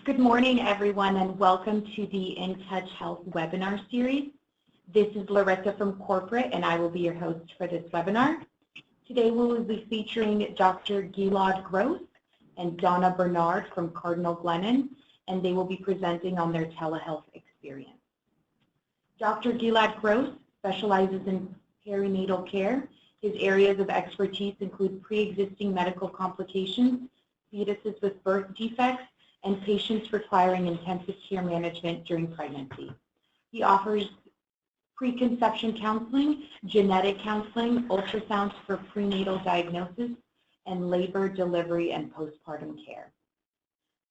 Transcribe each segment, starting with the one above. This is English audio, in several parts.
Good morning, everyone, and welcome to the InTouch Health webinar series. This is Larissa from Corporate, and I will be your host for this webinar. Today we will be featuring Dr. Gilad Gross and Donna Bernard from Cardinal, and they will be presenting on their telehealth experience. Dr. Gilad Gross specializes in perinatal care. His areas of expertise include pre-existing medical complications, fetuses with birth defects, and patients requiring intensive care management during pregnancy. He offers preconception counseling, genetic counseling, ultrasounds for prenatal diagnosis, and labor, delivery, and postpartum care.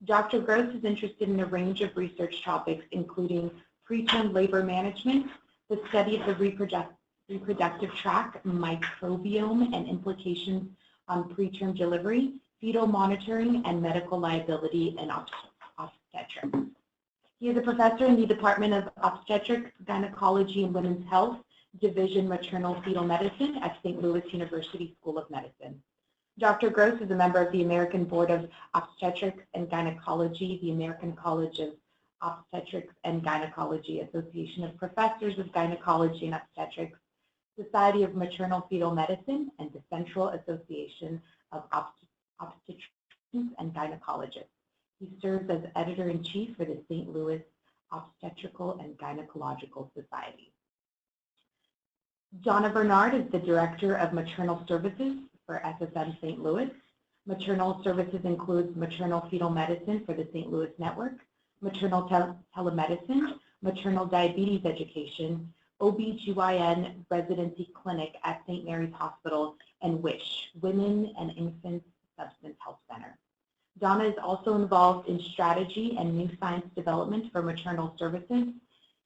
Dr. Gross is interested in a range of research topics, including preterm labor management, the study of the reproductive tract, microbiome, and implications on preterm delivery, fetal monitoring, and medical liability and obstetrics. He is a professor in the Department of Obstetrics, Gynecology, and Women's Health, Division Maternal-Fetal Medicine at St. Louis University School of Medicine. Dr. Gross is a member of the American Board of Obstetrics and Gynecology, the American College of Obstetrics and Gynecology, Association of Professors of Gynecology and Obstetrics, Society of Maternal-Fetal Medicine, and the Central Association of Obstetricians and Gynecologists. He serves as editor-in-chief for the St. Louis Obstetrical and Gynecological Society. Donna Bernard is the Director of Maternal Services for SSM St. Louis. Maternal services includes maternal-fetal medicine for the St. Louis Network, maternal telemedicine, maternal diabetes education, OB/GYN residency clinic at St. Mary's Hospital, and WISH, Women and Infants Substance Health Center. Donna is also involved in strategy and new science development for maternal services.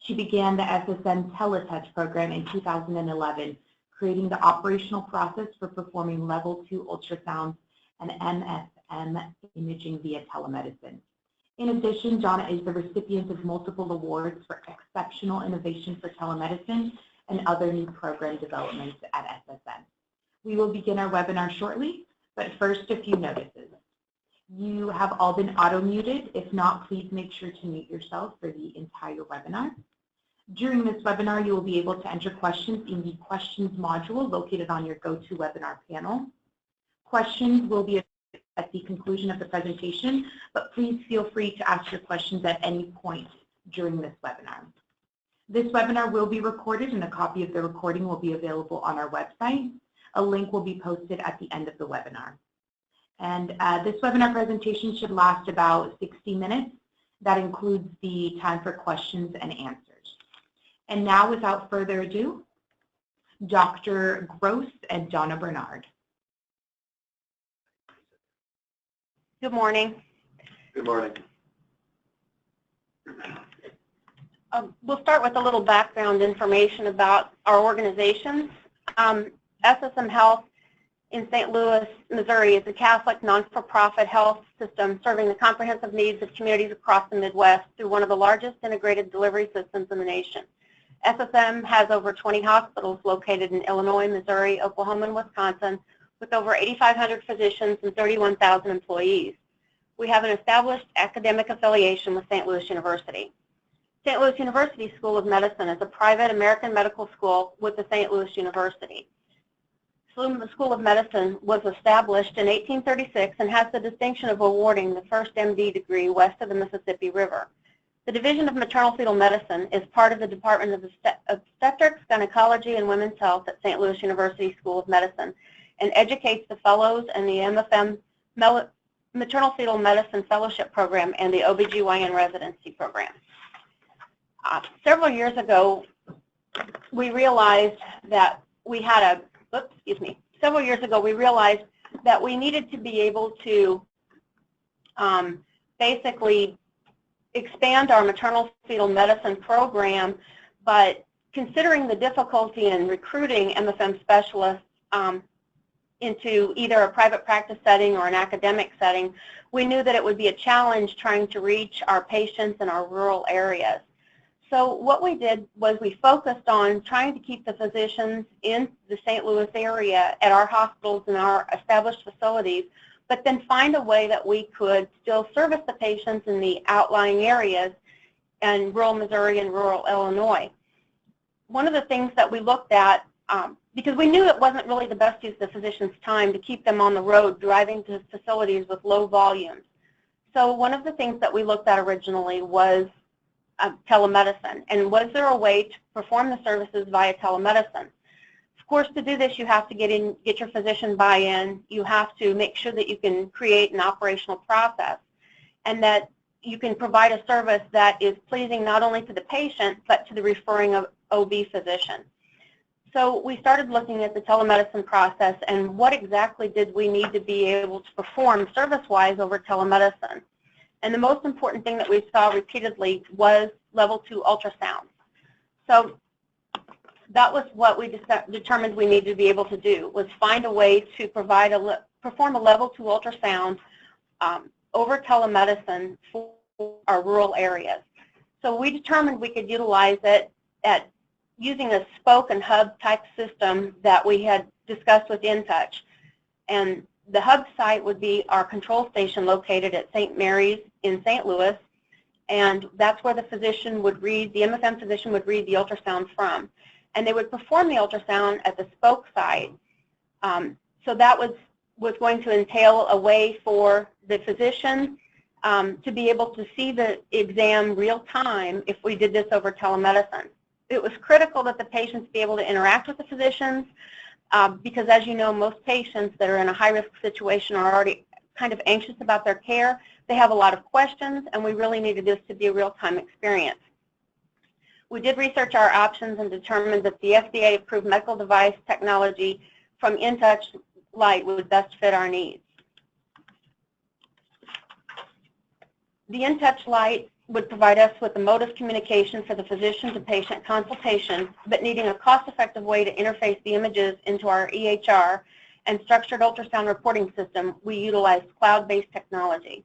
She began the SSM Teletouch program in 2011, creating the operational process for performing level 2 ultrasounds and MSM imaging via telemedicine. In addition, Donna is the recipient of multiple awards for exceptional innovation for telemedicine and other new program developments at SSM. We will begin our webinar shortly, but first a few notices. You have all been auto-muted. If not, please make sure to mute yourself for the entire webinar. During this webinar, you will be able to enter questions in the questions module located on your GoToWebinar panel. Questions will be at the conclusion of the presentation, but please feel free to ask your questions at any point during this webinar. This webinar will be recorded, and a copy of the recording will be available on our website. A link will be posted at the end of the webinar. And this webinar presentation should last about 60 minutes. That includes the time for questions and answers. And now, without further ado, Dr. Gross and Donna Bernard. Good morning. Good morning. We'll start with a little background information about our organizations. SSM Health in St. Louis, Missouri is a Catholic non-for-profit health system serving the comprehensive needs of communities across the Midwest through one of the largest integrated delivery systems in the nation. SSM has over 20 hospitals located in Illinois, Missouri, Oklahoma, and Wisconsin, with over 8,500 physicians and 31,000 employees. We have an established academic affiliation with St. Louis University. St. Louis University School of Medicine is a private American medical school with the St. Louis University. The School of Medicine was established in 1836 and has the distinction of awarding the first MD degree west of the Mississippi River. The Division of Maternal-Fetal Medicine is part of the Department of Obstetrics, Gynecology, and Women's Health at St. Louis University School of Medicine and educates the fellows in the MFM Maternal-Fetal Medicine Fellowship Program and the OB/GYN Residency Program. Several years ago, we realized that we had we needed to be able to basically expand our maternal-fetal medicine program, but considering the difficulty in recruiting MFM specialists into either a private practice setting or an academic setting, we knew that it would be a challenge trying to reach our patients in our rural areas. So what we did was we focused on trying to keep the physicians in the St. Louis area at our hospitals and our established facilities but then find a way that we could still service the patients in the outlying areas in rural Missouri and rural Illinois. One of the things that we looked at, because we knew it wasn't really the best use of the physician's time to keep them on the road driving to facilities with low volumes. So one of the things that we looked at originally was telemedicine, and was there a way to perform the services via telemedicine? Of course, to do this, you have to get your physician buy-in. You have to make sure that you can create an operational process and that you can provide a service that is pleasing not only to the patient, but to the referring OB physician. So we started looking at the telemedicine process and what exactly did we need to be able to perform service-wise over telemedicine. And the most important thing that we saw repeatedly was level 2 ultrasound. So that was what we determined we needed to be able to do, was find a way to perform a level 2 ultrasound over telemedicine for our rural areas. So we determined we could utilize it at using a spoke and hub type system that we had discussed with InTouch. And the hub site would be our control station located at St. Mary's in St. Louis, and that's where the physician would read, the MFM physician would read the ultrasound from. And they would perform the ultrasound at the spoke site. So that was going to entail a way for the physician to be able to see the exam real time if we did this over telemedicine. It was critical that the patients be able to interact with the physicians because, as you know, most patients that are in a high-risk situation are already kind of anxious about their care. They have a lot of questions, and we really needed this to be a real-time experience. We did research our options and determined that the FDA-approved medical device technology from InTouch Light would best fit our needs. The InTouch Light would provide us with a mode of communication for the physician-to-patient consultation, but needing a cost-effective way to interface the images into our EHR and structured ultrasound reporting system, we utilized cloud-based technology.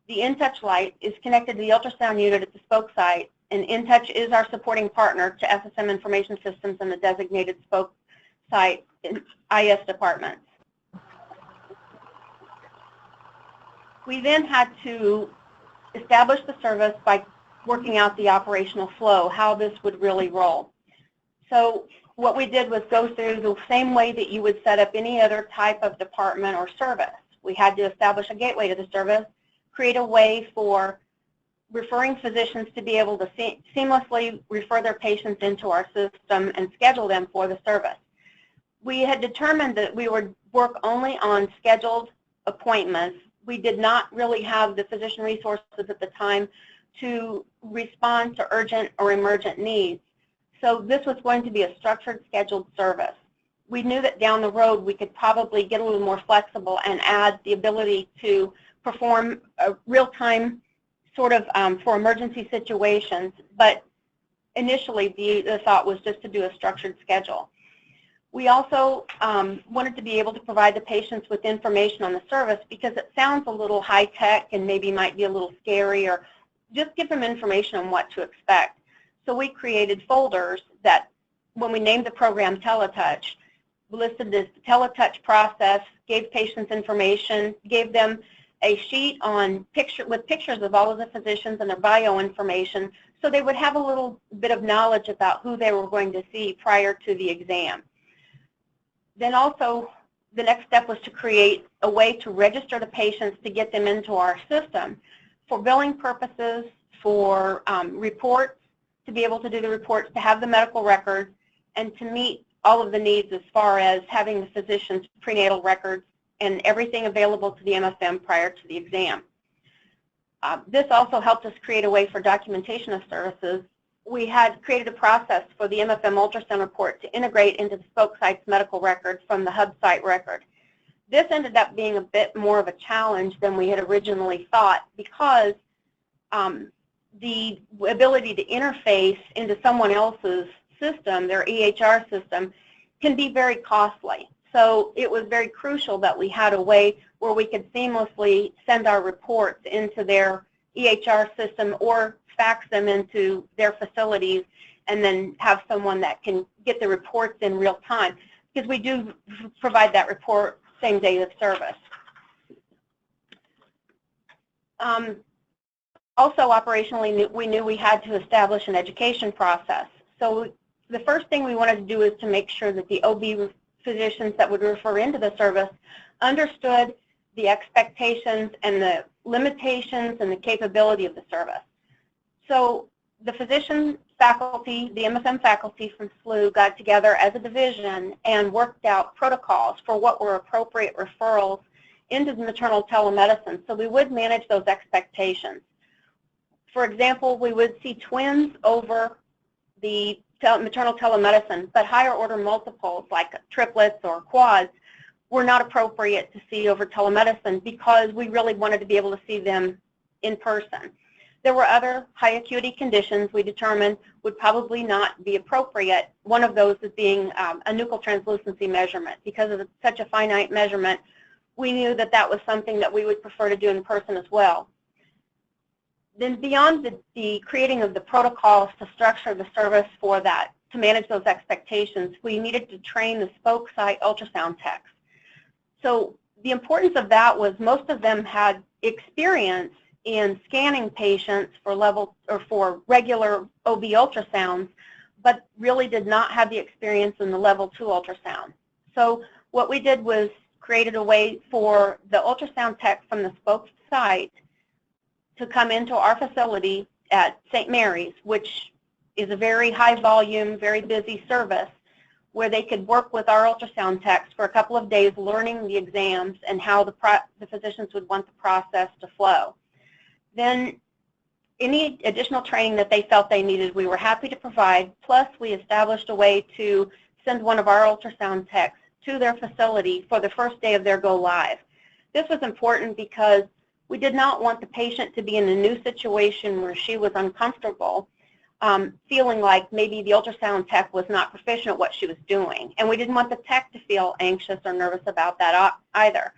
The InTouch Light is connected to the ultrasound unit at the spoke site, and InTouch is our supporting partner to SSM information systems and the designated spoke site in IS departments. We then had to establish the service by working out the operational flow, how this would really roll. So what we did was go through the same way that you would set up any other type of department or service. We had to establish a gateway to the service, create a way for referring physicians to be able to seamlessly refer their patients into our system and schedule them for the service. We had determined that we would work only on scheduled appointments. We did not really have the physician resources at the time to respond to urgent or emergent needs. So this was going to be a structured, scheduled service. We knew that down the road we could probably get a little more flexible and add the ability to perform a real-time sort of for emergency situations, but initially the thought was just to do a structured schedule. We also wanted to be able to provide the patients with information on the service because it sounds a little high-tech and maybe might be a little scary, or just give them information on what to expect. So we created folders that, when we named the program TeleTouch, listed this TeleTouch process, gave patients information, gave them a sheet on with pictures of all of the physicians and their bio information, so they would have a little bit of knowledge about who they were going to see prior to the exam. Then also, the next step was to create a way to register the patients to get them into our system for billing purposes, for reports, to be able to do the reports, to have the medical records, and to meet all of the needs as far as having the physician's prenatal records and everything available to the MFM prior to the exam. This also helped us create a way for documentation of services. We had created a process for the MFM ultrasound report to integrate into the spoke site's medical records from the hub site record. This ended up being a bit more of a challenge than we had originally thought because the ability to interface into someone else's system, their EHR system, can be very costly. So it was very crucial that we had a way where we could seamlessly send our reports into their EHR system or fax them into their facilities and then have someone that can get the reports in real time, because we do provide that report same day of service. Also, operationally, we knew we had to establish an education process. So the first thing we wanted to do is to make sure that the OB physicians that would refer into the service understood the expectations and the limitations and the capability of the service. So the physician faculty, the MFM faculty from SLU got together as a division and worked out protocols for what were appropriate referrals into the maternal telemedicine, so we would manage those expectations. For example, we would see twins over the maternal telemedicine, but higher order multiples like triplets or quads were not appropriate to see over telemedicine because we really wanted to be able to see them in person. There were other high acuity conditions we determined would probably not be appropriate. One of those is being a nuchal translucency measurement. Because of such a finite measurement, we knew that that was something that we would prefer to do in person as well. Then beyond the creating of the protocols to structure the service for that, to manage those expectations, we needed to train the spoke site ultrasound techs. So the importance of that was most of them had experience in scanning patients for regular OB ultrasounds, but really did not have the experience in the level 2 ultrasound. So what we did was created a way for the ultrasound tech from the spoke site to come into our facility at St. Mary's, which is a very high volume, very busy service, where they could work with our ultrasound techs for a couple of days learning the exams and how the physicians would want the process to flow. Then any additional training that they felt they needed, we were happy to provide, plus we established a way to send one of our ultrasound techs to their facility for the first day of their go live. This was important because we did not want the patient to be in a new situation where she was uncomfortable, feeling like maybe the ultrasound tech was not proficient at what she was doing. And we didn't want the tech to feel anxious or nervous about that either.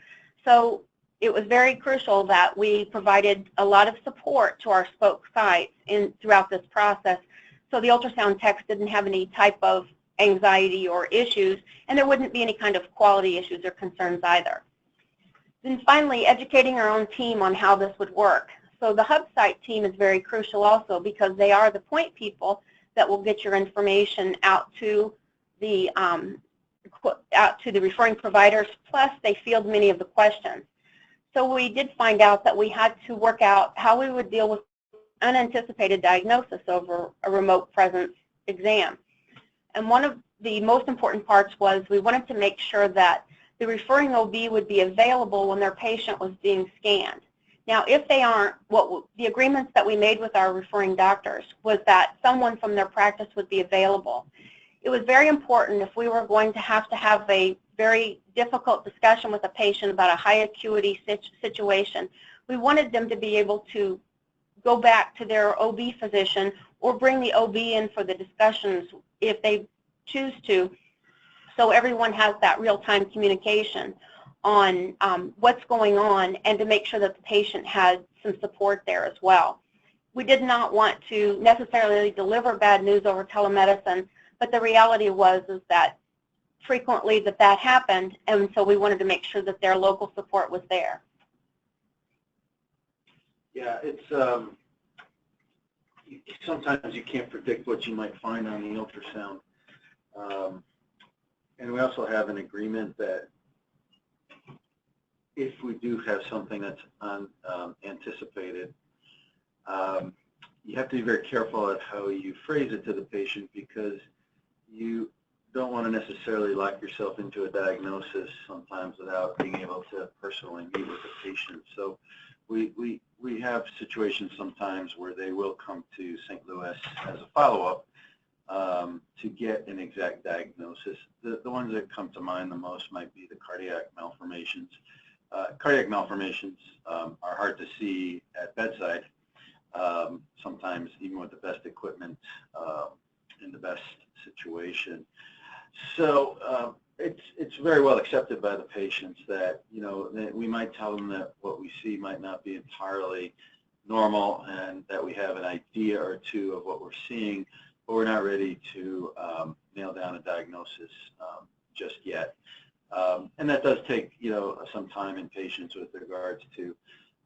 So it was very crucial that we provided a lot of support to our spoke sites throughout this process, so the ultrasound techs didn't have any type of anxiety or issues, and there wouldn't be any kind of quality issues or concerns either. Then finally, educating our own team on how this would work. So the hub site team is very crucial also because they are the point people that will get your information out to the referring providers, plus they field many of the questions. So we did find out that we had to work out how we would deal with unanticipated diagnosis over a remote presence exam. And one of the most important parts was we wanted to make sure that the referring OB would be available when their patient was being scanned. Now, if they aren't, the agreements that we made with our referring doctors was that someone from their practice would be available. It was very important if we were going to have a very difficult discussion with a patient about a high acuity situation. We wanted them to be able to go back to their OB physician or bring the OB in for the discussions if they choose to, so everyone has that real-time communication on what's going on and to make sure that the patient had some support there as well. We did not want to necessarily deliver bad news over telemedicine, but the reality was that frequently that happened, and so we wanted to make sure that their local support was there. Yeah, it's sometimes you can't predict what you might find on the ultrasound. And we also have an agreement that if we do have something that's unanticipated, you have to be very careful at how you phrase it to the patient, because you don't want to necessarily lock yourself into a diagnosis sometimes without being able to personally meet with the patient. So we have situations sometimes where they will come to St. Louis as a follow-up to get an exact diagnosis. The ones that come to mind the most might be the cardiac malformations. Cardiac malformations are hard to see at bedside, sometimes even with the best equipment in the best situation. So it's very well accepted by the patients that, you know, that we might tell them that what we see might not be entirely normal and that we have an idea or two of what we're seeing, but we're not ready to nail down a diagnosis just yet. And that does take, you know, some time in patients with regards to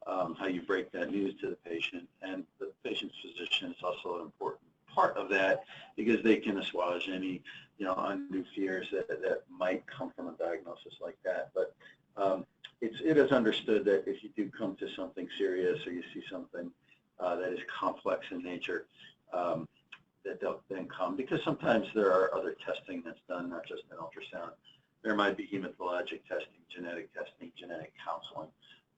how you break that news to the patient. And the patient's physician is also an important part of that because they can assuage any, undue fears that might come from a diagnosis like that. But it is understood that if you do come to something serious or you see something that is complex in nature, that they'll then come, because sometimes there are other testing that's done, not just an ultrasound. There might be hematologic testing, genetic counseling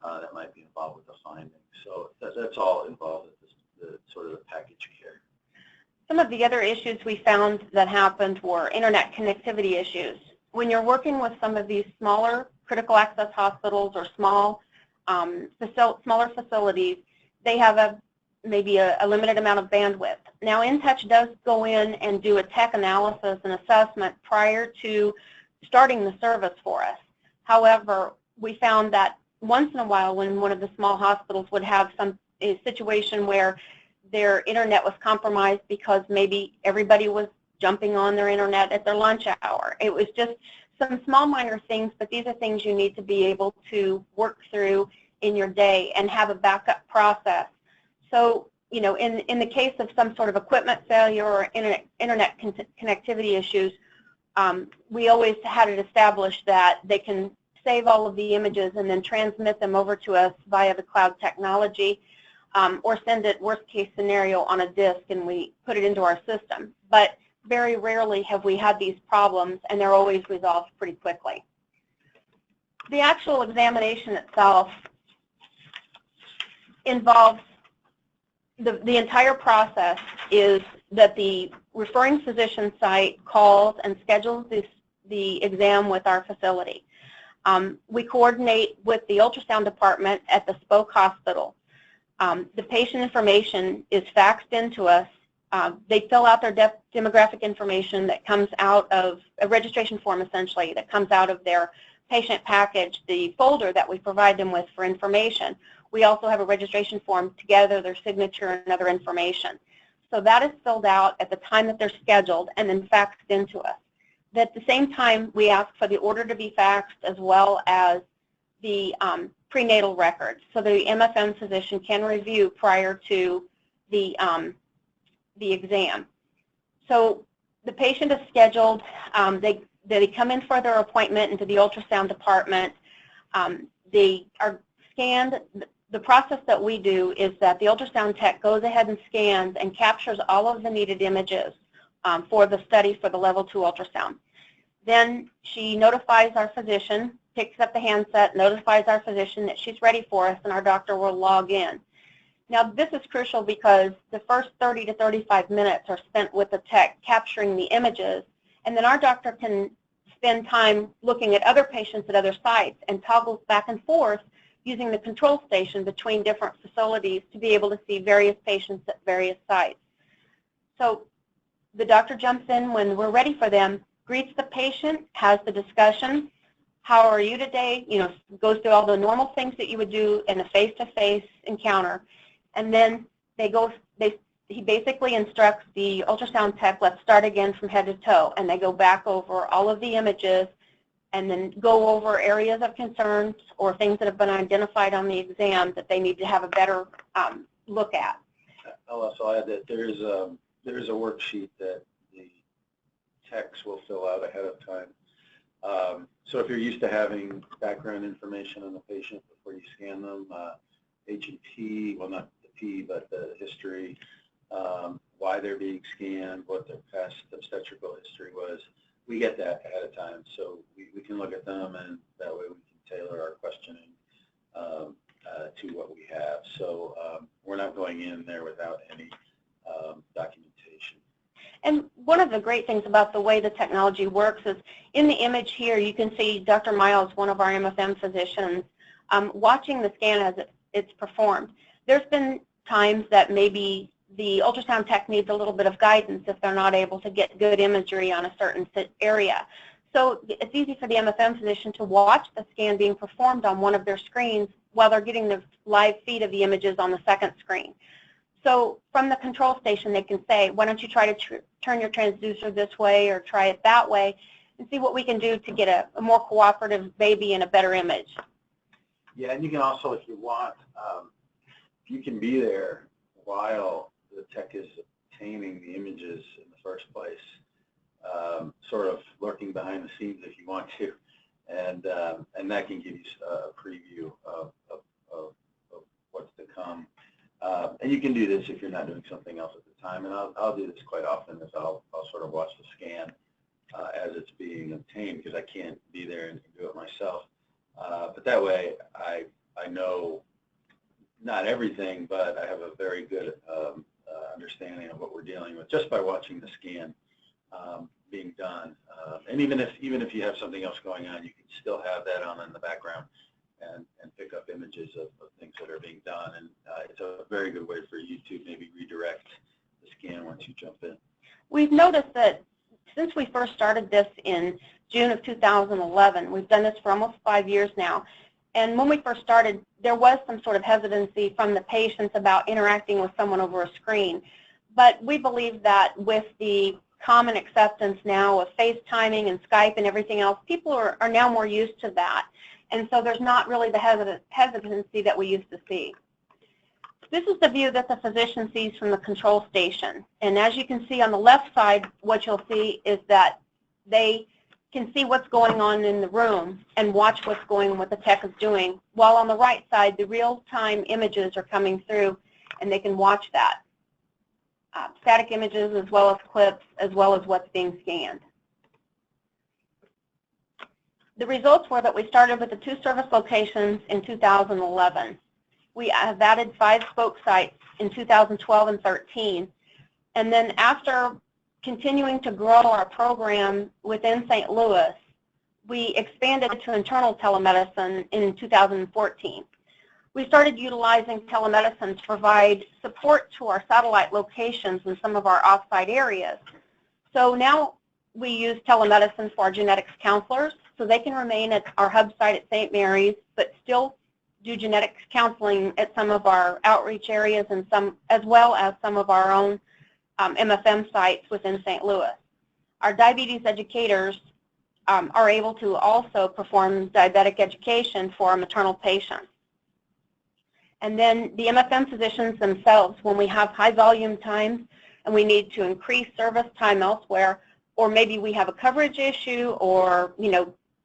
that might be involved with the findings. So that's all involved with the sort of the package care. Some of the other issues we found that happened were internet connectivity issues. When you're working with some of these smaller critical access hospitals or smaller facilities, they have maybe a limited amount of bandwidth. Now, InTouch does go in and do a tech analysis and assessment prior to starting the service for us. However, we found that once in a while when one of the small hospitals would have a situation where their internet was compromised because maybe everybody was jumping on their internet at their lunch hour. It was just some small minor things, but these are things you need to be able to work through in your day and have a backup process. So, in the case of some sort of equipment failure or internet connectivity issues, we always had it established that they can save all of the images and then transmit them over to us via the cloud technology, or send it, worst case scenario, on a disk and we put it into our system. But very rarely have we had these problems, and they're always resolved pretty quickly. The actual examination itself involves the entire process is that the referring physician site calls and schedules the exam with our facility. We coordinate with the ultrasound department at the spoke hospital. The patient information is faxed into us. They fill out their demographic information that comes out of a registration form, essentially, that comes out of their patient package, the folder that we provide them with for information. We also have a registration form to gather their signature and other information. So that is filled out at the time that they're scheduled and then faxed into us. At the same time, we ask for the order to be faxed as well as the prenatal records, so the MFM physician can review prior to the exam. So the patient is scheduled. They come in for their appointment into the ultrasound department. They are scanned. The process that we do is that the ultrasound tech goes ahead and scans and captures all of the needed images for the study for the level 2 ultrasound. Then she notifies our physician, picks up the handset, notifies our physician that she's ready for us, and our doctor will log in. Now, this is crucial because the first 30 to 35 minutes are spent with the tech capturing the images, and then our doctor can spend time looking at other patients at other sites and toggles back and forth using the control station between different facilities to be able to see various patients at various sites. So the doctor jumps in when we're ready for them, greets the patient, has the discussion. How are you today? Goes through all the normal things that you would do in a face-to-face encounter. And then he basically instructs the ultrasound tech, let's start again from head to toe. And they go back over all of the images and then go over areas of concerns or things that have been identified on the exam that they need to have a better look at. I'll also add that there is a worksheet that the techs will fill out ahead of time. So if you're used to having background information on the patient before you scan them, H&P, well, not the P, but the history, why they're being scanned, what their past obstetrical history was, we get that ahead of time. So we can look at them, and that way we can tailor our questioning to what we have. So we're not going in there without any documentation. And one of the great things about the way the technology works is in the image here you can see Dr. Miles, one of our MFM physicians, watching the scan as it's performed. There's been times that maybe the ultrasound tech needs a little bit of guidance if they're not able to get good imagery on a certain area. So it's easy for the MFM physician to watch the scan being performed on one of their screens while they're getting the live feed of the images on the second screen. So from the control station, they can say, why don't you try to turn your transducer this way or try it that way, and see what we can do to get a more cooperative baby and a better image. Yeah, and you can also, if you want, you can be there while the tech is obtaining the images in the first place, sort of lurking behind the scenes if you want to, and that can give you a preview of what's to come. And you can do this if you're not doing something else at the time, and I'll do this quite often, is I'll sort of watch the scan as it's being obtained, because I can't be there and do it myself. But that way, I know not everything, but I have a very good understanding of what we're dealing with just by watching the scan being done. And even if you have something else going on, you can still have that on in the background and pick up images of things that are being done. And it's a very good way for you to maybe redirect the scan once you jump in. We've noticed that since we first started this in June of 2011, we've done this for almost 5 years now. And when we first started, there was some sort of hesitancy from the patients about interacting with someone over a screen. But we believe that with the common acceptance now of FaceTiming and Skype and everything else, people are now more used to that. And so there's not really the hesitancy that we used to see. This is the view that the physician sees from the control station. And as you can see on the left side, what you'll see is that they can see what's going on in the room and watch what's going on, what the tech is doing, while on the right side, the real-time images are coming through, and they can watch that. Static images as well as clips, as well as what's being scanned. The results were that we started with the 2 service locations in 2011. We have added 5 spoke sites in 2012 and 13. And then after continuing to grow our program within St. Louis, we expanded to internal telemedicine in 2014. We started utilizing telemedicine to provide support to our satellite locations in some of our off-site areas. So now we use telemedicine for our genetics counselors, so they can remain at our hub site at St. Mary's, but still do genetics counseling at some of our outreach areas, and as well as some of our own MFM sites within St. Louis. Our diabetes educators are able to also perform diabetic education for our maternal patients. And then the MFM physicians themselves, when we have high volume times and we need to increase service time elsewhere, or maybe we have a coverage issue, or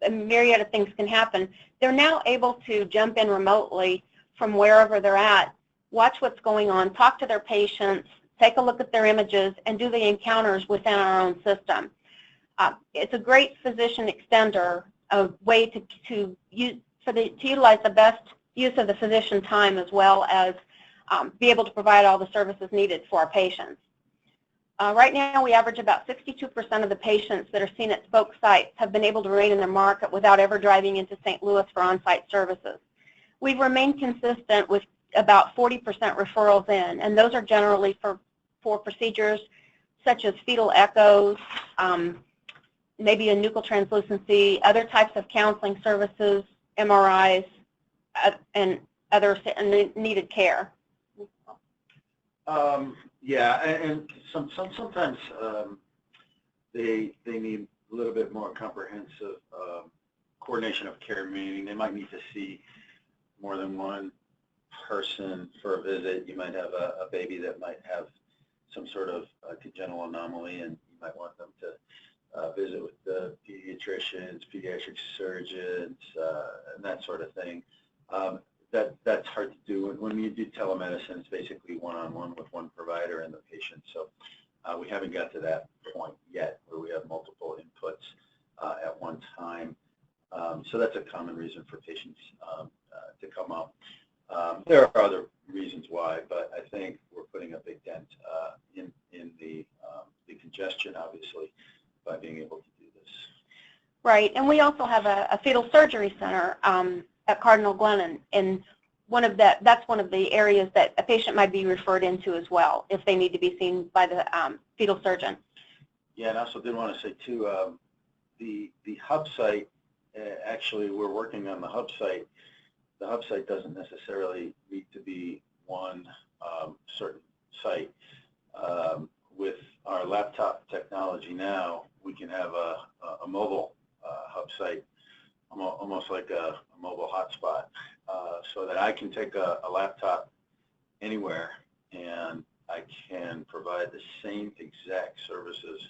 a myriad of things can happen, they're now able to jump in remotely from wherever they're at, watch what's going on, talk to their patients, take a look at their images, and do the encounters within our own system. It's a great physician extender, a way to utilize the best use of the physician time, as well as be able to provide all the services needed for our patients. Right now, we average about 62% of the patients that are seen at spoke sites have been able to remain in their market without ever driving into St. Louis for on-site services. We've remained consistent with about 40% referrals in, and those are generally for procedures such as fetal echoes, maybe a nuchal translucency, other types of counseling services, MRIs, and other needed care. Yeah, and sometimes they need a little bit more comprehensive coordination of care, meaning they might need to see more than one person for a visit. You might have a baby that might have some sort of congenital anomaly, and you might want them to visit with the pediatricians, pediatric surgeons, and that sort of thing. That's hard to do. When you do telemedicine, it's basically one-on-one with one provider and the patient. So we haven't got to that point yet where we have multiple inputs at one time. So that's a common reason for patients to come up. There are other reasons why, but I think we're putting a big dent in the congestion, obviously, by being able to do this. Right, and we also have a fetal surgery center at Cardinal Glennon, and that's one of the areas that a patient might be referred into as well if they need to be seen by the fetal surgeon. Yeah, and I also did want to say too, the hub site, actually we're working on the hub site. The hub site doesn't necessarily need to be one certain site. With our laptop technology now, we can have a mobile hub site, almost like a mobile hotspot. so that I can take a laptop anywhere and I can provide the same exact services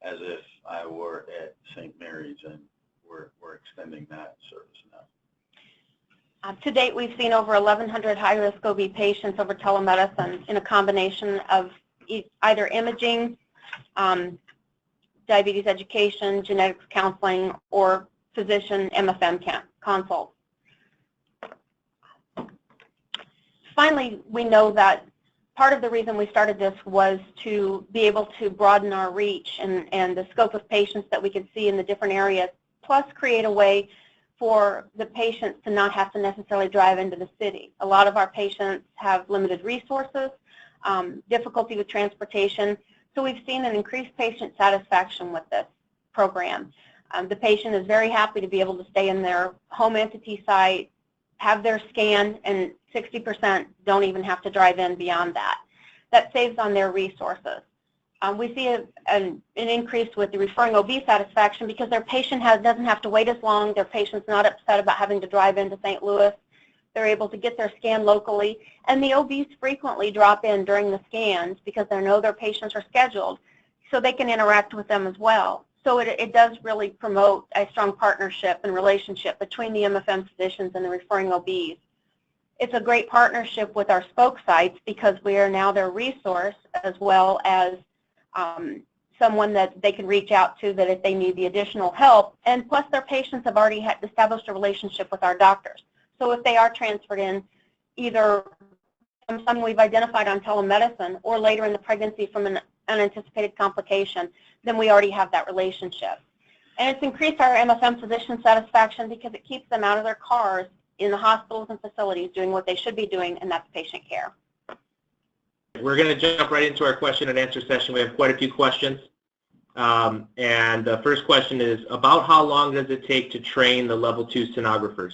as if I were at St. Mary's, and we're extending that service now. To date, we've seen over 1,100 high-risk OB patients over telemedicine in a combination of either imaging, diabetes education, genetics counseling, or physician MFM consults. Finally, we know that part of the reason we started this was to be able to broaden our reach and the scope of patients that we could see in the different areas, plus create a way for the patients to not have to necessarily drive into the city. A lot of our patients have limited resources, difficulty with transportation, so we've seen an increased patient satisfaction with this program. The patient is very happy to be able to stay in their home entity site, have their scan, and 60% don't even have to drive in beyond that. That saves on their resources. We see an increase with the referring OB satisfaction because their patient doesn't have to wait as long. Their patient's not upset about having to drive into St. Louis. They're able to get their scan locally, and the OBs frequently drop in during the scans because they know their patients are scheduled, so they can interact with them as well. So it does really promote a strong partnership and relationship between the MFM physicians and the referring OBs. It's a great partnership with our spoke sites because we are now their resource, as well as someone that they can reach out to that if they need the additional help, and plus their patients have already established a relationship with our doctors. So if they are transferred in, either from someone we've identified on telemedicine or later in the pregnancy from an unanticipated complication, then we already have that relationship. And it's increased our MFM physician satisfaction because it keeps them out of their cars in the hospitals and facilities doing what they should be doing, and that's patient care. We're going to jump right into our question and answer session. We have quite a few questions. And the first question is, about how long does it take to train the level 2 sonographers?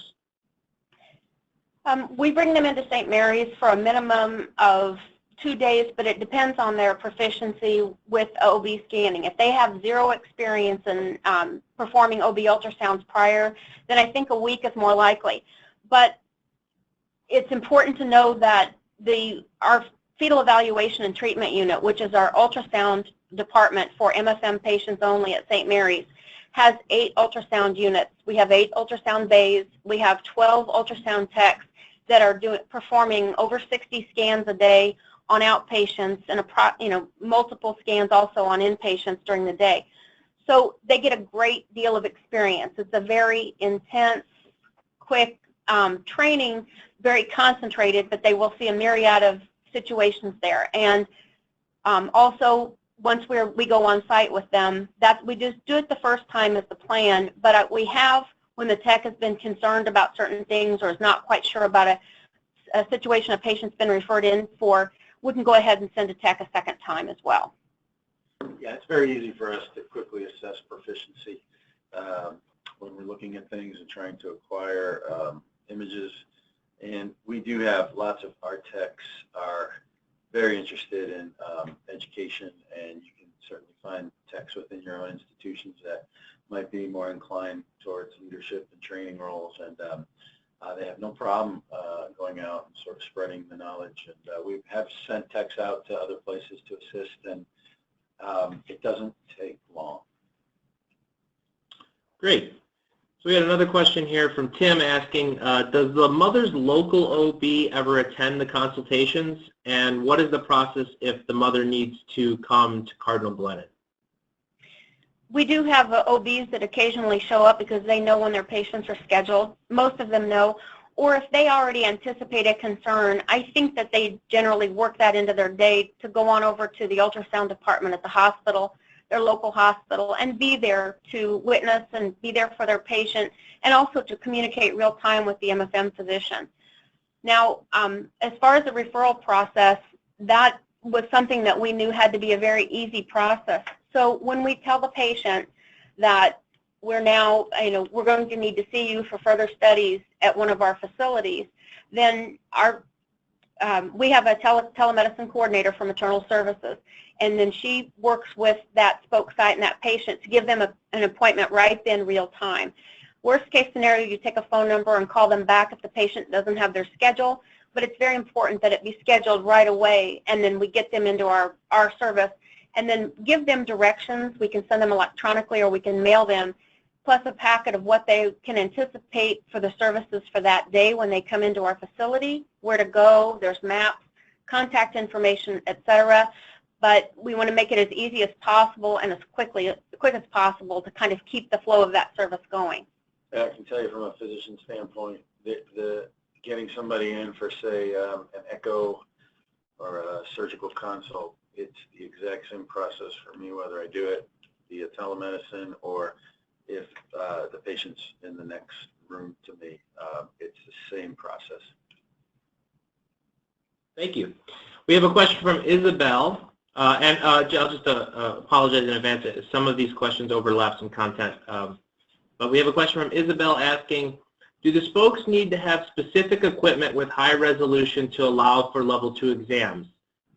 We bring them into St. Mary's for a minimum of 2 days, but it depends on their proficiency with OB scanning. If they have zero experience in performing OB ultrasounds prior, then I think a week is more likely. But it's important to know that our fetal evaluation and treatment unit, which is our ultrasound department for MFM patients only at St. Mary's, has 8 ultrasound units. We have 8 ultrasound bays. We have 12 ultrasound techs that are performing over 60 scans a day on outpatients and multiple scans also on inpatients during the day. So they get a great deal of experience. It's a very intense, quick training, very concentrated, but they will see a myriad of situations there. And also, once we go on site with them, we just do it the first time as the plan, but we have, when the tech has been concerned about certain things or is not quite sure about a situation a patient's been referred in for, we can go ahead and send a tech a second time as well. Yeah, it's very easy for us to quickly assess proficiency when we're looking at things and trying to acquire images. And we do have lots of our techs are very interested in education, and you can certainly find techs within your own institutions that might be more inclined towards leadership and training roles, and they have no problem going out and sort of spreading the knowledge. And we have sent techs out to other places to assist, and it doesn't take long. Great. So we had another question here from Tim asking, does the mother's local OB ever attend the consultations, and what is the process if the mother needs to come to Cardinal Glennon? We do have OBs that occasionally show up because they know when their patients are scheduled. Most of them know. Or if they already anticipate a concern, I think that they generally work that into their day to go on over to the ultrasound department at the hospital, their local hospital, and be there to witness and be there for their patient, and also to communicate real time with the MFM physician. Now, as far as the referral process, that was something that we knew had to be a very easy process. So when we tell the patient that we're now, we're going to need to see you for further studies at one of our facilities, then we have a telemedicine coordinator for maternal services, and then she works with that spoke site and that patient to give them an appointment right then, real time. Worst case scenario, you take a phone number and call them back if the patient doesn't have their schedule, but it's very important that it be scheduled right away, and then we get them into our service, and then give them directions. We can send them electronically or we can mail them, plus a packet of what they can anticipate for the services for that day when they come into our facility, where to go, there's maps, contact information, etc. But we want to make it as easy as possible and as quick as possible to kind of keep the flow of that service going. I can tell you from a physician standpoint, the getting somebody in for, say, an echo or a surgical consult, it's the exact same process for me, whether I do it via telemedicine or if the patient's in the next room to me. It's the same process. Thank you. We have a question from Isabel, and I'll just apologize in advance. Some of these questions overlap some content, but we have a question from Isabel asking, do the spokes need to have specific equipment with high resolution to allow for level 2 exams?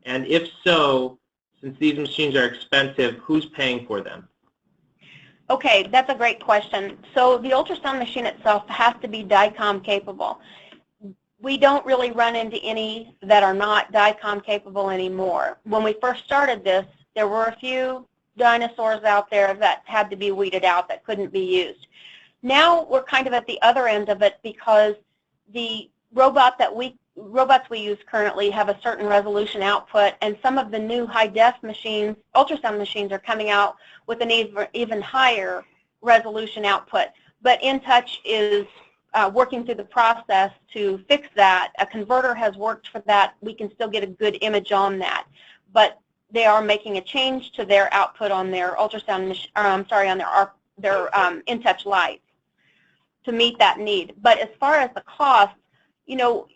And if so, since these machines are expensive, who's paying for them? Okay, that's a great question. So the ultrasound machine itself has to be DICOM capable. We don't really run into any that are not DICOM capable anymore. When we first started this, there were a few dinosaurs out there that had to be weeded out, that couldn't be used. Now we're kind of at the other end of it, because the robots we use currently have a certain resolution output, and some of the new high-def machines, ultrasound machines, are coming out with an even higher resolution output. But InTouch is working through the process to fix that. A converter has worked for that. We can still get a good image on that. But they are making a change to their output on their ultrasound, on their InTouch Light to meet that need. But as far as the cost, you know,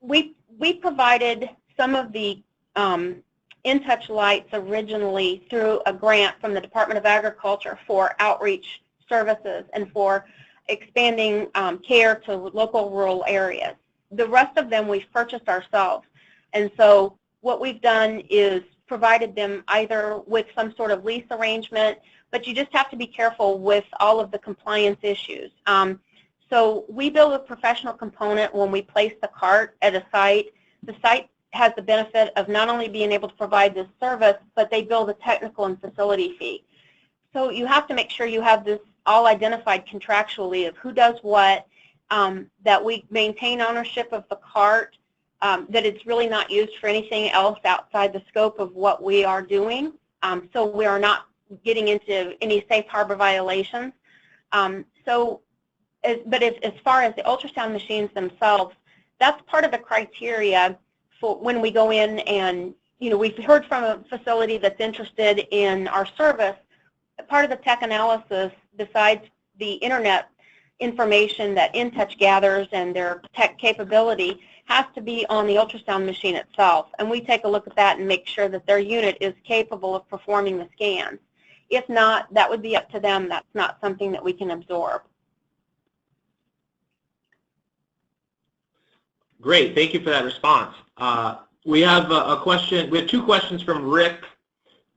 we provided some of the InTouch Lights originally through a grant from the Department of Agriculture for outreach services and for expanding care to local rural areas. The rest of them we've purchased ourselves. And so what we've done is provided them either with some sort of lease arrangement, but you just have to be careful with all of the compliance issues. So we build a professional component when we place the cart at a site. The site has the benefit of not only being able to provide this service, but they bill the technical and facility fee. So you have to make sure you have this all identified contractually of who does what, that we maintain ownership of the cart, that it's really not used for anything else outside the scope of what we are doing. So we are not getting into any safe harbor violations. But as far as the ultrasound machines themselves, that's part of the criteria for when we go in and, you know, we've heard from a facility that's interested in our service. Part of the tech analysis, besides the internet information that InTouch gathers and their tech capability, has to be on the ultrasound machine itself. And we take a look at that and make sure that their unit is capable of performing the scans. If not, that would be up to them. That's not something that we can absorb. Great, thank you for that response. We have a question. We have two questions from Rick.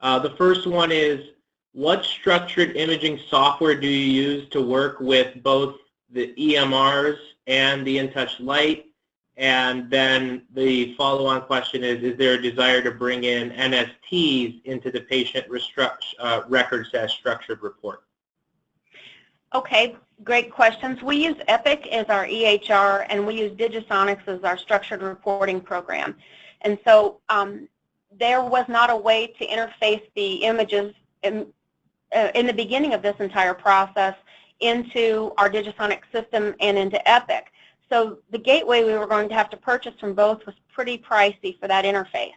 The first one is, what structured imaging software do you use to work with both the EMRs and the InTouch Light? And then the follow-on question is there a desire to bring in NSTs into the patient records as structured report? Okay, great questions. We use Epic as our EHR, and we use Digisonics as our structured reporting program. And so there was not a way to interface the images in the beginning of this entire process into our Digisonics system and into Epic. So the gateway we were going to have to purchase from both was pretty pricey for that interface.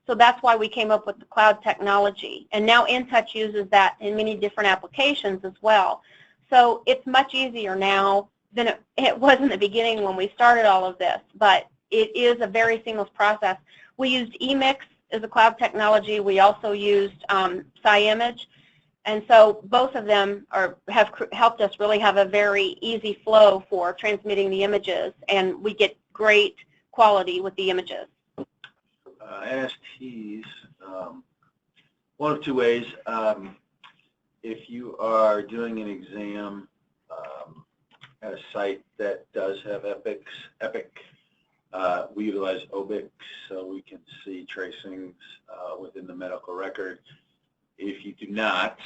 So that's why we came up with the cloud technology. And now InTouch uses that in many different applications as well. So it's much easier now than it was in the beginning when we started all of this, but it is a very seamless process. We used eMix as a cloud technology. We also used SciImage, and so both of them have helped us really have a very easy flow for transmitting the images, and we get great quality with the images. NSTs, one of two ways. If you are doing an exam at a site that does have Epic. We utilize OBIC, so we can see tracings within the medical record. If you do not,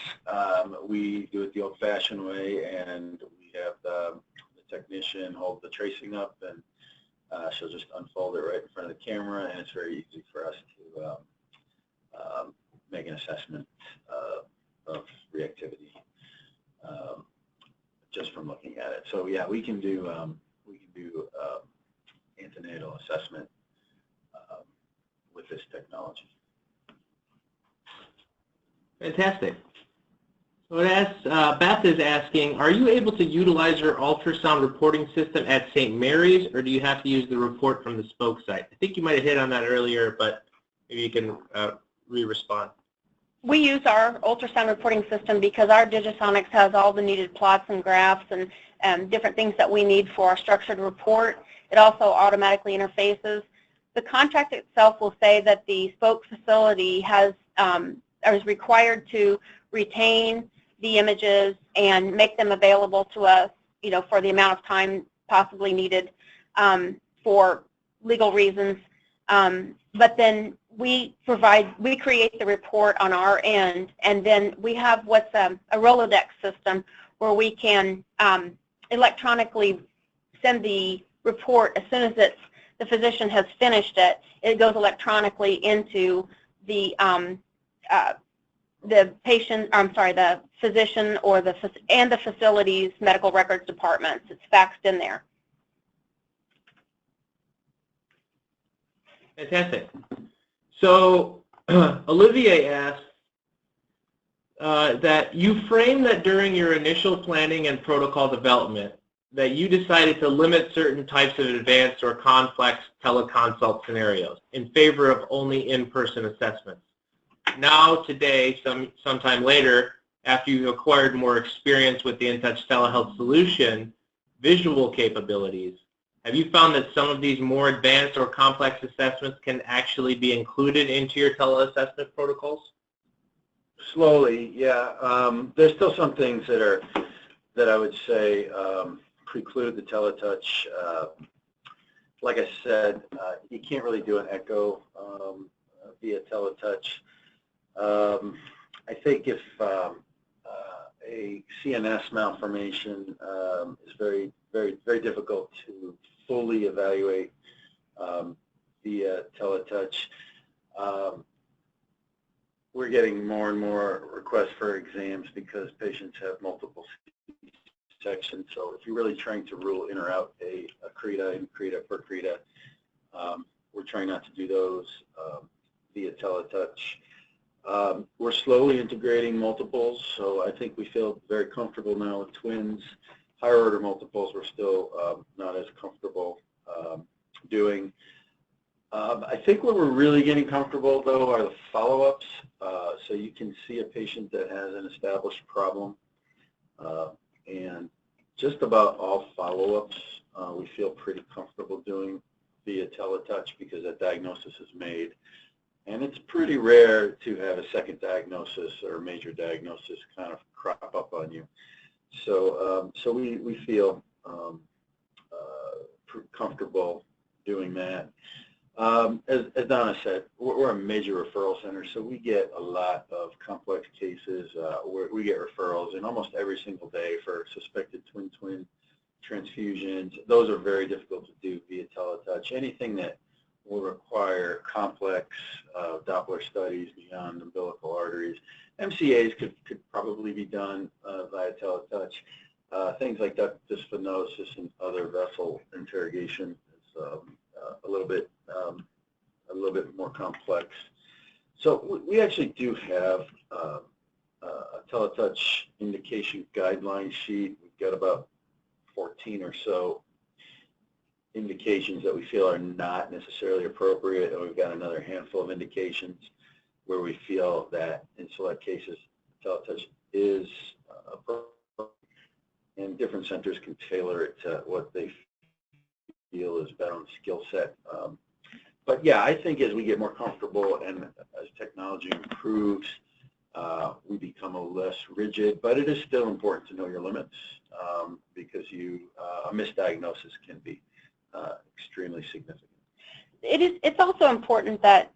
we do it the old-fashioned way, and we have the technician hold the tracing up, and she'll just unfold it right in front of the camera, and it's very easy for us to make an assessment of reactivity just from looking at it. So yeah, we can do antenatal assessment with this technology. Fantastic. So it asks, Beth is asking, are you able to utilize your ultrasound reporting system at St. Mary's, or do you have to use the report from the spoke site? I think you might have hit on that earlier, but maybe you can re-respond. We use our ultrasound reporting system because our Digisonics has all the needed plots and graphs and different things that we need for our structured report. It also automatically interfaces. The contract itself will say that the spoke facility is required to retain the images and make them available to us, for the amount of time possibly needed for legal reasons. But then we create the report on our end, and then we have what's a Rolodex system where we can electronically send the report as soon as the physician has finished it. It goes electronically into the physician or the facility's medical records departments. It's faxed in there. Fantastic. So Olivier asked that you framed that during your initial planning and protocol development that you decided to limit certain types of advanced or complex teleconsult scenarios in favor of only in-person assessments. Now, today, sometime later, after you've acquired more experience with the InTouch telehealth solution, visual capabilities, have you found that some of these more advanced or complex assessments can actually be included into your teleassessment protocols? Slowly, yeah. There's still some things that I would say preclude the teletouch. Like I said, you can't really do an echo via teletouch. I think if a CNS malformation is very, very, very difficult to fully evaluate via teletouch. We're getting more and more requests for exams because patients have multiple sections. So if you're really trying to rule in or out a creta, in creta, per creta, we're trying not to do those via teletouch. We're slowly integrating multiples, so I think we feel very comfortable now with twins. Higher order multiples we're still not as comfortable doing. I think where we're really getting comfortable, though, are the follow-ups. So you can see a patient that has an established problem, and just about all follow-ups we feel pretty comfortable doing via teletouch because that diagnosis is made. And it's pretty rare to have a second diagnosis or a major diagnosis kind of crop up on you. So, so we feel comfortable doing that. As Donna said, we're a major referral center, so we get a lot of complex cases where we get referrals in almost every single day for suspected twin-twin transfusions. Those are very difficult to do via teletouch. Anything that will require complex Doppler studies beyond umbilical arteries. MCAs could probably be done via teletouch. Things like ductus venosus and other vessel interrogation is a little bit more complex. So we actually do have a teletouch indication guideline sheet. We've got about 14 or so indications that we feel are not necessarily appropriate, and we've got another handful of indications where we feel that in select cases teletouch is appropriate, and different centers can tailor it to what they feel is better on skill set. But yeah, I think as we get more comfortable and as technology improves, we become a less rigid, but it is still important to know your limits because a misdiagnosis can be extremely significant. It's also important that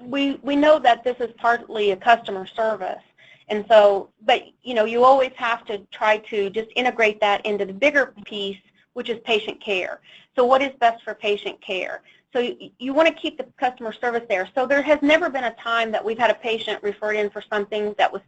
we know that this is partly a customer service, and so, but you always have to try to just integrate that into the bigger piece, which is patient care. So what is best for patient care? So you want to keep the customer service there. So there has never been a time that we've had a patient referred in for something that was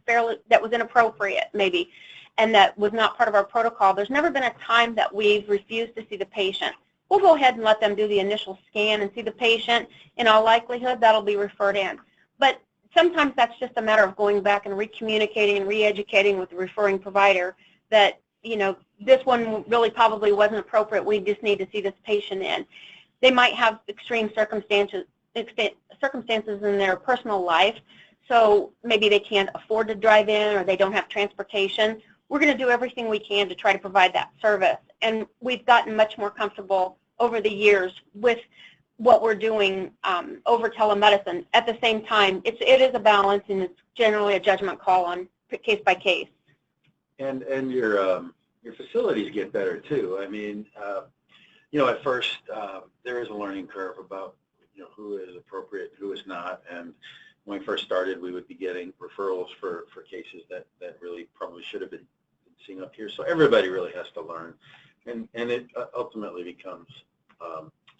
inappropriate maybe, and that was not part of our protocol. There's never been a time that we've refused to see the patient. We'll go ahead and let them do the initial scan and see the patient. In all likelihood, that'll be referred in. But sometimes that's just a matter of going back and re-communicating and re-educating with the referring provider that, this one really probably wasn't appropriate. We just need to see this patient in. They might have extreme circumstances in their personal life, so maybe they can't afford to drive in or they don't have transportation. We're going to do everything we can to try to provide that service, and we've gotten much more comfortable over the years with what we're doing over telemedicine. At the same time, it is a balance, and it's generally a judgment call on case by case. And your facilities get better too. I mean, at first there is a learning curve about who is appropriate, who is not, and when we first started, we would be getting referrals for cases that really probably should have been seen up here. So everybody really has to learn, and it ultimately becomes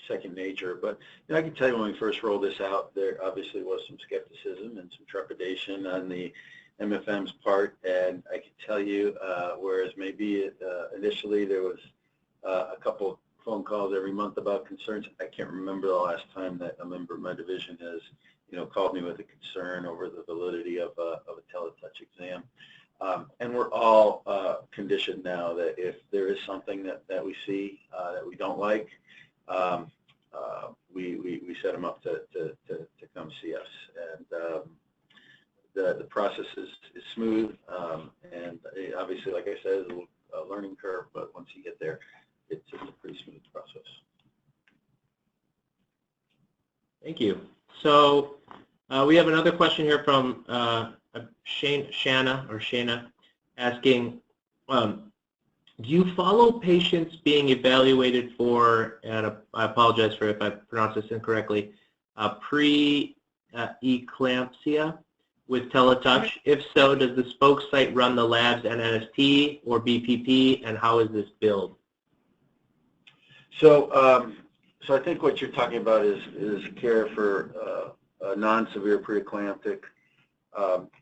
second nature. But I can tell you when we first rolled this out, there obviously was some skepticism and some trepidation on the MFM's part, and I can tell you, whereas maybe initially there was a couple phone calls every month about concerns, I can't remember the last time that a member of my division has called me with a concern over the validity of a teletouch exam. And we're all conditioned now that if there is something that we see that we don't like, we set them up to come see us. And the process is smooth, and obviously, like I said, it's a learning curve, but once you get there, it's a pretty smooth process. Thank you. So we have another question here from Shana asking, do you follow patients being evaluated for, and I apologize for if I pronounce this incorrectly, pre-eclampsia with teletouch? If so, does the spoke site run the labs and NST or BPP, and how is this billed? So I think what you're talking about is care for a non-severe preeclamptic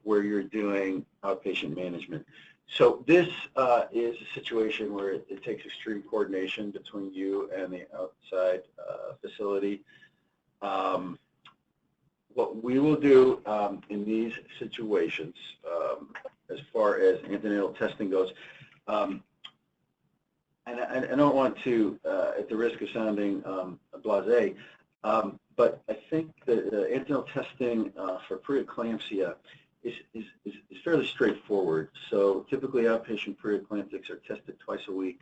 where you're doing outpatient management. So this is a situation where it takes extreme coordination between you and the outside facility. What we will do in these situations, as far as antenatal testing goes, and I don't want to, at the risk of sounding blasé, but I think the antenatal testing for preeclampsia is fairly straightforward. So typically outpatient preeclamptics are tested twice a week,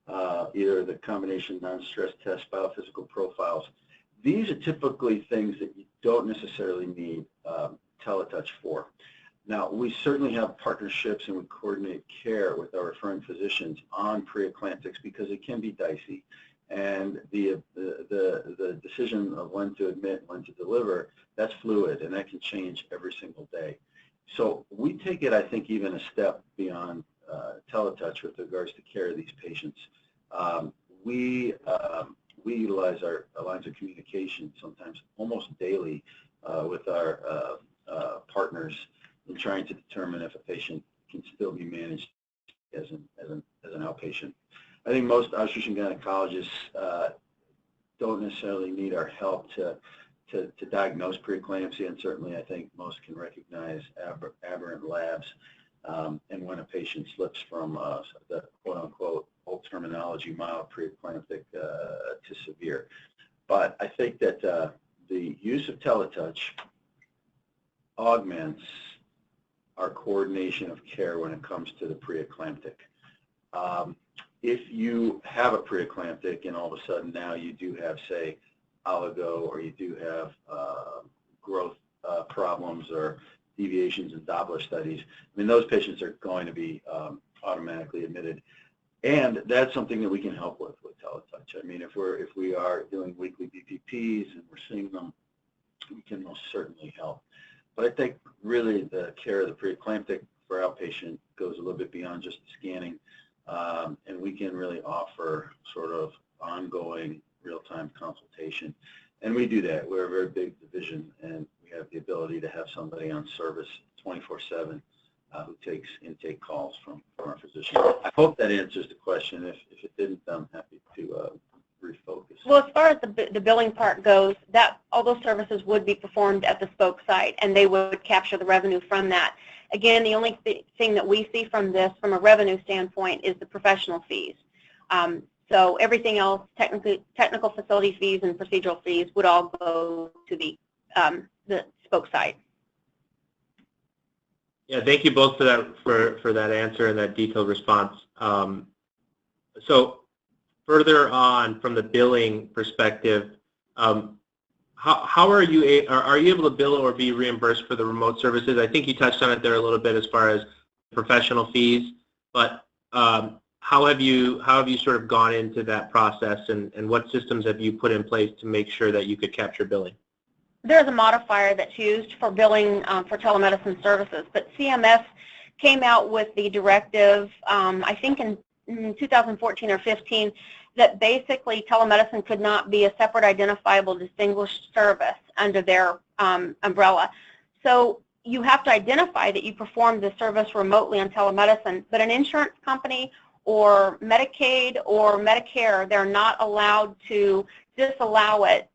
either the combination non-stress test, biophysical profiles. These are typically things that you don't necessarily need teletouch for. Now, we certainly have partnerships and we coordinate care with our referring physicians on preeclamptics because it can be dicey, and the decision of when to admit, when to deliver, that's fluid, and that can change every single day. So we take it, I think, even a step beyond teletouch with regards to care of these patients. We utilize our lines of communication sometimes almost daily with our partners in trying to determine if a patient can still be managed as an outpatient. I think most obstetrician gynecologists don't necessarily need our help to diagnose preeclampsia, and certainly I think most can recognize aberrant labs and when a patient slips from the quote-unquote old terminology, mild preeclamptic to severe. But I think that the use of teletouch augments our coordination of care when it comes to the preeclamptic. If you have a preeclamptic and all of a sudden now you do have, say, oligo, or you do have growth problems, or deviations in Doppler studies, I mean, those patients are going to be automatically admitted. And that's something that we can help with teletouch. I mean, if we are doing weekly BPPs and we're seeing them, we can most certainly help. But I think really the care of the preeclamptic for outpatient goes a little bit beyond just the scanning, and we can really offer sort of ongoing real-time consultation. And we do that. We're a very big division, and we have the ability to have somebody on service 24/7 who takes intake calls from our physicians. I hope that answers the question. If it didn't, I'm happy to refocus. Well, as far as the billing part goes, that all those services would be performed at the spoke site, and they would capture the revenue from that. Again, the only thing that we see from this, from a revenue standpoint, is the professional fees. So everything else, technical facility fees and procedural fees, would all go to the spoke site. Yeah, thank you both for that answer and that detailed response. So further on from the billing perspective, how are you able to bill or be reimbursed for the remote services? I think you touched on it there a little bit as far as professional fees, but how have you sort of gone into that process, and what systems have you put in place to make sure that you could capture billing? There's a modifier that's used for billing for telemedicine services, but CMS came out with the directive, I think in 2014 or 15, that basically telemedicine could not be a separate identifiable distinguished service under their umbrella. So you have to identify that you perform the service remotely on telemedicine, but an insurance company or Medicaid or Medicare, they're not allowed to disallow it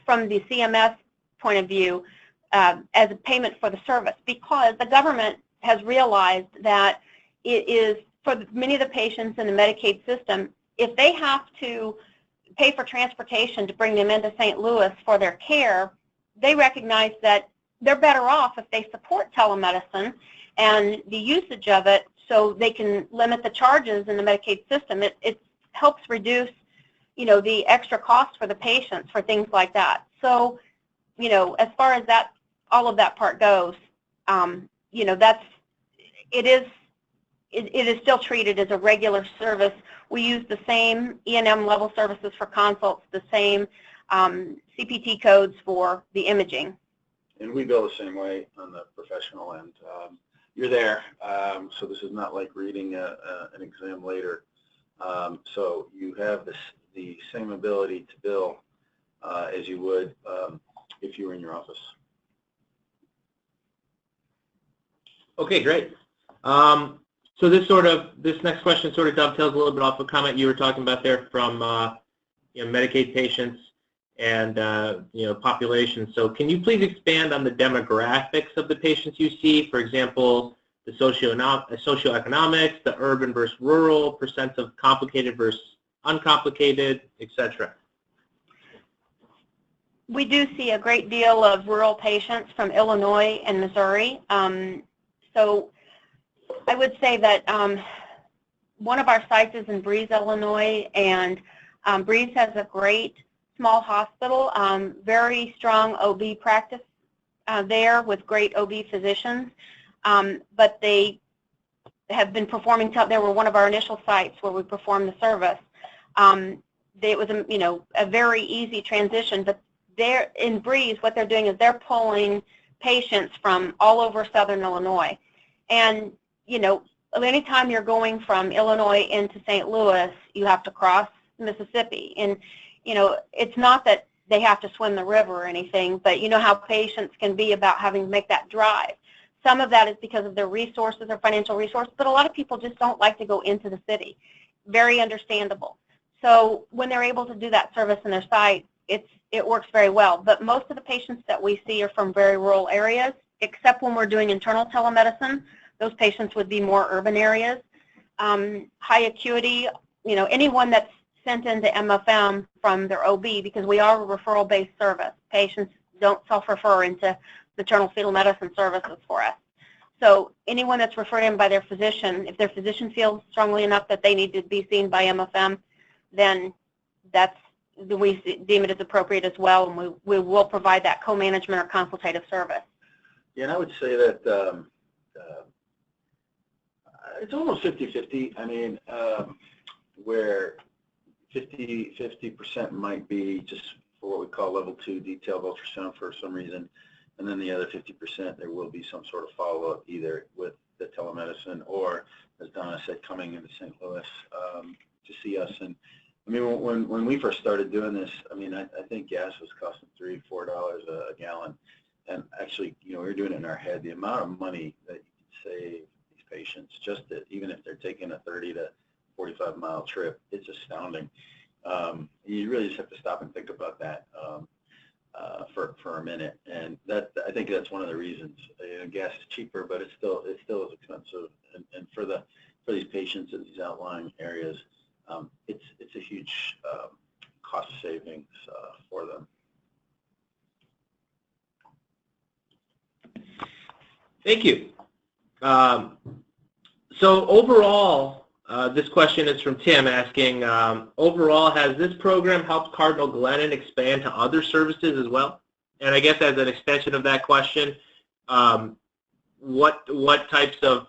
from the CMS point of view as a payment for the service, because the government has realized that it is, for many of the patients in the Medicaid system, if they have to pay for transportation to bring them into St. Louis for their care, they recognize that they're better off if they support telemedicine and the usage of it, so they can limit the charges in the Medicaid system. It helps reduce, the extra costs for the patients for things like that. So, as far as that, all of that part goes, it is still treated as a regular service. We use the same E&M level services for consults, the same CPT codes for the imaging. And we bill the same way on the professional end. You're there, so this is not like reading an exam later. So you have the same ability to bill as you would if you were in your office. Okay, great. So this next question sort of dovetails a little bit off a comment you were talking about there from Medicaid patients and population. So can you please expand on the demographics of the patients you see? For example, the socioeconomics, the urban versus rural, percent of complicated versus uncomplicated, etc. We do see a great deal of rural patients from Illinois and Missouri. So I would say that one of our sites is in Breeze, Illinois, and Breeze has a great small hospital, very strong OB practice there with great OB physicians, but they have been performing, they were one of our initial sites where we performed the service. It was a very easy transition, but they're in Breeze, what they're doing is they're pulling patients from all over southern Illinois. And anytime you're going from Illinois into St. Louis, you have to cross Mississippi. And it's not that they have to swim the river or anything, but you know how patients can be about having to make that drive. Some of that is because of their resources or financial resources, but a lot of people just don't like to go into the city. Very understandable. So when they're able to do that service in their site, it works very well. But most of the patients that we see are from very rural areas, except when we're doing internal telemedicine. Those patients would be more urban areas. High acuity, anyone that's sent into MFM from their OB, because we are a referral-based service. Patients don't self-refer into maternal-fetal medicine services for us. So anyone that's referred in by their physician, if their physician feels strongly enough that they need to be seen by MFM, then we deem it as appropriate as well, and we will provide that co-management or consultative service. Yeah, and I would say that it's almost 50-50. I mean, where 50% might be just for what we call level 2 detailed ultrasound for some reason, and then the other 50% there will be some sort of follow-up either with the telemedicine or, as Donna said, coming into St. Louis to see us. And I mean, when we first started doing this, I mean, I think gas was costing $3-4 a gallon, and actually, you know, we were doing it in our head. The amount of money that you can save these patients, just that even if they're taking a 30 to 45-mile trip, it's astounding. You really just have to stop and think about that for a minute, and that, I think that's one of the reasons. You know, gas is cheaper, but it still is expensive, and for these patients in these outlying areas, it's a huge cost savings for them. Thank you. So overall, this question is from Tim asking, overall, has this program helped Cardinal Glennon expand to other services as well? And I guess as an extension of that question, what types of,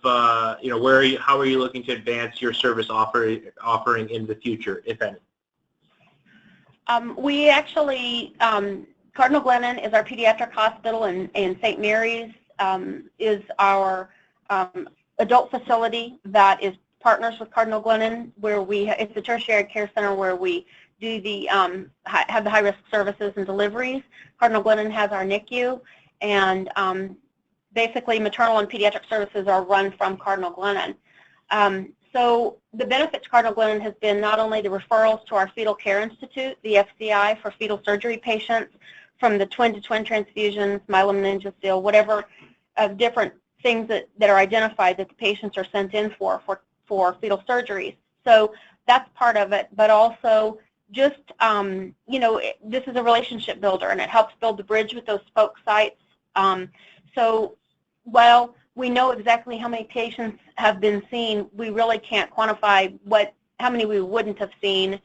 you know, how are you looking to advance your service offering in the future, if any? We actually, Cardinal Glennon is our pediatric hospital, and St. Mary's is our adult facility that is partners with Cardinal Glennon, where it's a tertiary care center where we do the have the high-risk services and deliveries. Cardinal Glennon has our NICU, and basically maternal and pediatric services are run from Cardinal Glennon. So the benefit to Cardinal Glennon has been not only the referrals to our Fetal Care Institute, the FCI, for fetal surgery patients, from the twin-to-twin transfusions, myelomeningocele, whatever different things that are identified that the patients are sent in for fetal surgeries. So that's part of it, but also just, you know, this is a relationship builder, and it helps build the bridge with those spoke sites. So while we know exactly how many patients have been seen, we really can't quantify how many we wouldn't have seen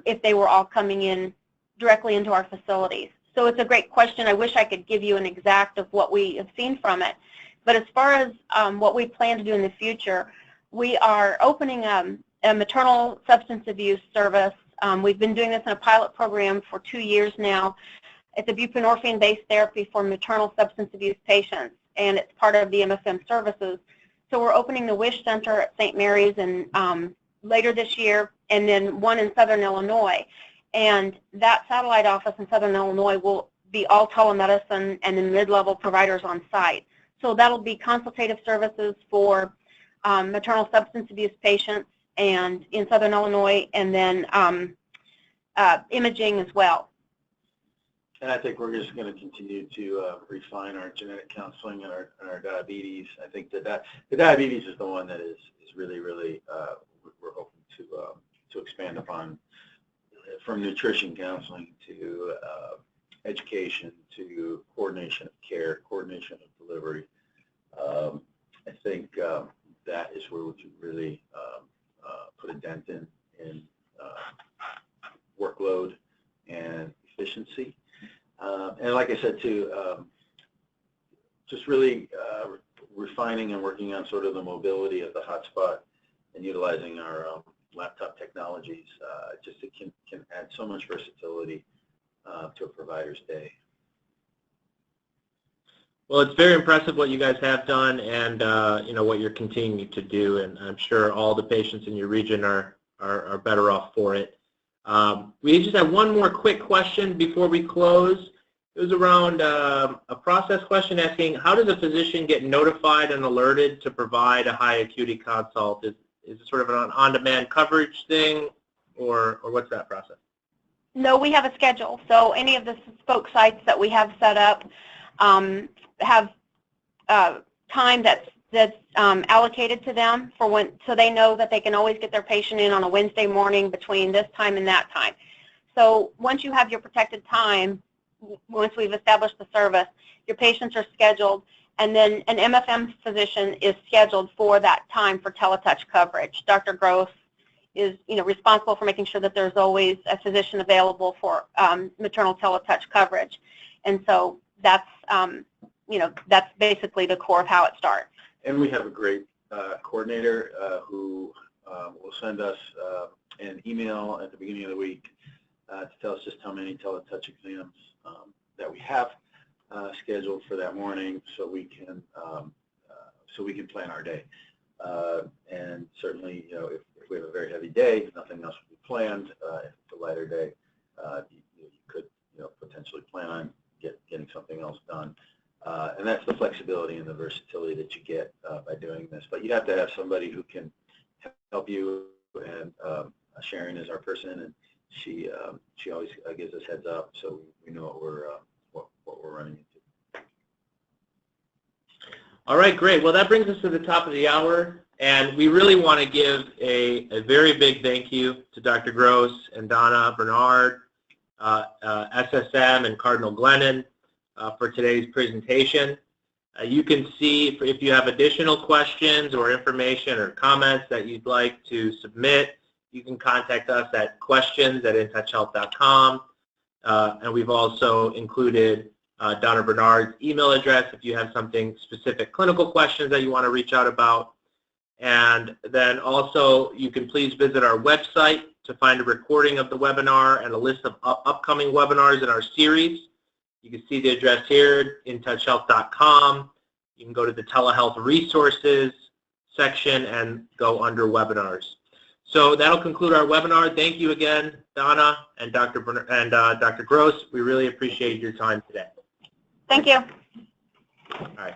if they were all coming in directly into our facilities. So it's a great question. I wish I could give you an exact of what we have seen from it. But as far as what we plan to do in the future, we are opening a maternal substance abuse service. We've been doing this in a pilot program for 2 years now. It's a buprenorphine-based therapy for maternal substance abuse patients, and it's part of the MFM services. So we're opening the WISH Center at St. Mary's later this year, and then one in Southern Illinois. And that satellite office in Southern Illinois will be all telemedicine and then mid-level providers on site. So that'll be consultative services for maternal substance abuse patients and in Southern Illinois, and then imaging as well. And I think we're just going to continue to refine our genetic counseling and our diabetes. I think that the diabetes is the one that is really we're hoping to expand upon, from nutrition counseling to education to coordination of care, coordination of delivery. I think that is where we can really put a dent in workload and efficiency. And like I said too, just really refining and working on sort of the mobility of the hotspot and utilizing our laptop technologies. Just it can add so much versatility to a provider's day. Well, it's very impressive what you guys have done, and you know, what you're continuing to do, and I'm sure all the patients in your region are better off for it. We just have one more quick question before we close. It was around a process question asking, how does a physician get notified and alerted to provide a high acuity consult? Is it sort of an on-demand coverage thing, or what's that process? No, we have a schedule. So any of the spoke sites that we have set up have time that's allocated to them for when, so they know that they can always get their patient in on a Wednesday morning between this time and that time. So once you have your protected time, once we've established the service, your patients are scheduled, and then an MFM physician is scheduled for that time for teletouch coverage. Dr. Gross is, you know, responsible for making sure that there's always a physician available for maternal teletouch coverage. And so that's that's basically the core of how it starts. And we have a great coordinator who will send us an email at the beginning of the week to tell us just how many teletouch exams that we have scheduled for that morning, so we can plan our day. And certainly, if we have a very heavy day, nothing else will be planned. If it's a lighter day, you could potentially plan on getting something else done. And that's the flexibility and the versatility that you get by doing this. But you have to have somebody who can help you, and Sharon is our person, and she always gives us heads up, so we know what we're running into. All right, great. Well, that brings us to the top of the hour, and we really want to give a very big thank you to Dr. Gross and Donna Bernard, SSM and Cardinal Glennon for today's presentation. You can see if you have additional questions or information or comments that you'd like to submit, you can contact us at questions@intouchhealth.com. And we've also included Donna Bernard's email address if you have something specific clinical questions that you want to reach out about. And then also you can please visit our website to find a recording of the webinar and a list of upcoming webinars in our series. You can see the address here, intouchhealth.com. You can go to the telehealth resources section and go under webinars. So that'll conclude our webinar. Thank you again, Donna and Dr. Gross. We really appreciate your time today. Thank you. All right.